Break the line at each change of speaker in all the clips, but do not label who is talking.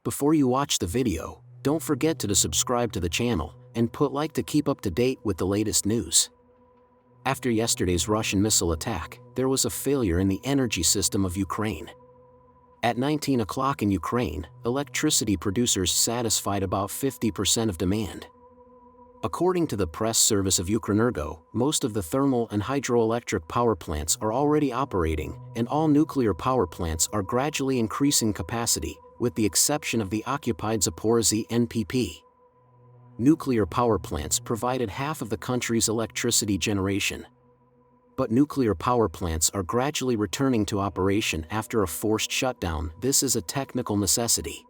Before you watch the video, don't forget to subscribe to the channel and put like to keep up to date with the latest news. After yesterday's Russian missile attack, there was a failure in the energy system of Ukraine. At 19 o'clock in Ukraine, electricity producers satisfied about 50% of demand. According to the press service of Ukrenergo, most of the thermal and hydroelectric power plants are already operating, and all nuclear power plants are gradually increasing capacity, with the exception of the occupied Zaporizhzhia NPP. Nuclear power plants provided half of the country's electricity generation. But nuclear power plants are gradually returning to operation after a forced shutdown. This is a technical necessity.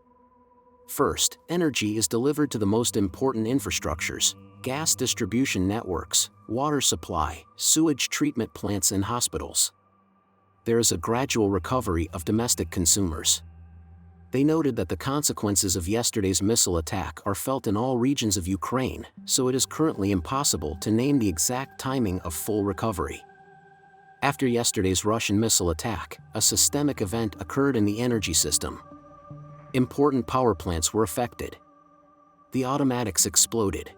First, energy is delivered to the most important infrastructures: gas distribution networks, water supply, sewage treatment plants, and hospitals. There is a gradual recovery of domestic consumers. They noted that the consequences of yesterday's missile attack are felt in all regions of Ukraine, so it is currently impossible to name the exact timing of full recovery. After yesterday's Russian missile attack, a systemic event occurred in the energy system. Important power plants were affected. The automatics exploded.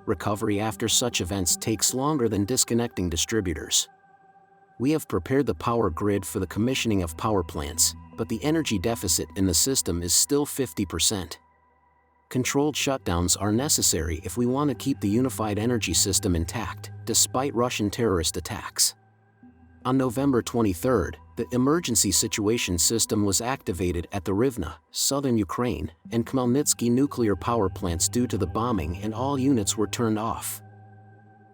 Recovery after such events takes longer than disconnecting distributors. We have prepared the power grid for the commissioning of power plants, but the energy deficit in the system is still 50%. Controlled shutdowns are necessary if we want to keep the unified energy system intact, despite Russian terrorist attacks. On November 23, the emergency situation system was activated at the Rivne, southern Ukraine, and Khmelnytsky nuclear power plants due to the bombing, and all units were turned off.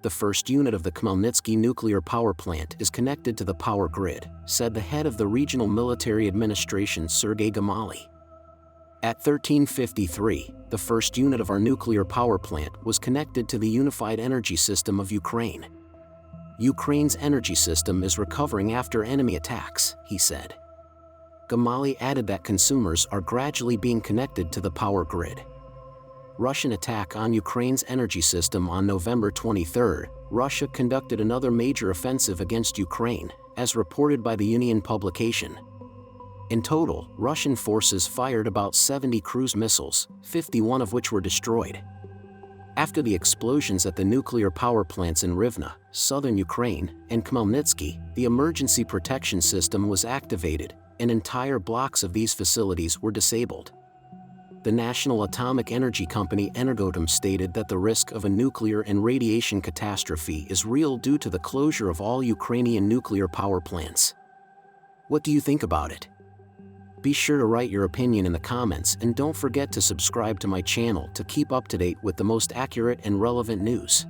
The first unit of the Khmelnytsky nuclear power plant is connected to the power grid, said the head of the Regional Military Administration Sergei Gamali. At 13:53, the first unit of our nuclear power plant was connected to the unified energy system of Ukraine. Ukraine's energy system is recovering after enemy attacks, he said. Gamali added that consumers are gradually being connected to the power grid. Russian attack on Ukraine's energy system. On November 23, Russia conducted another major offensive against Ukraine, as reported by the Union publication. In total, Russian forces fired about 70 cruise missiles, 51 of which were destroyed. After the explosions at the nuclear power plants in Rivne, southern Ukraine, and Khmelnytsky, the emergency protection system was activated, and entire blocks of these facilities were disabled. The National Atomic Energy Company Energoatom stated that the risk of a nuclear and radiation catastrophe is real due to the closure of all Ukrainian nuclear power plants. What do you think about it? Be sure to write your opinion in the comments, and don't forget to subscribe to my channel to keep up to date with the most accurate and relevant news.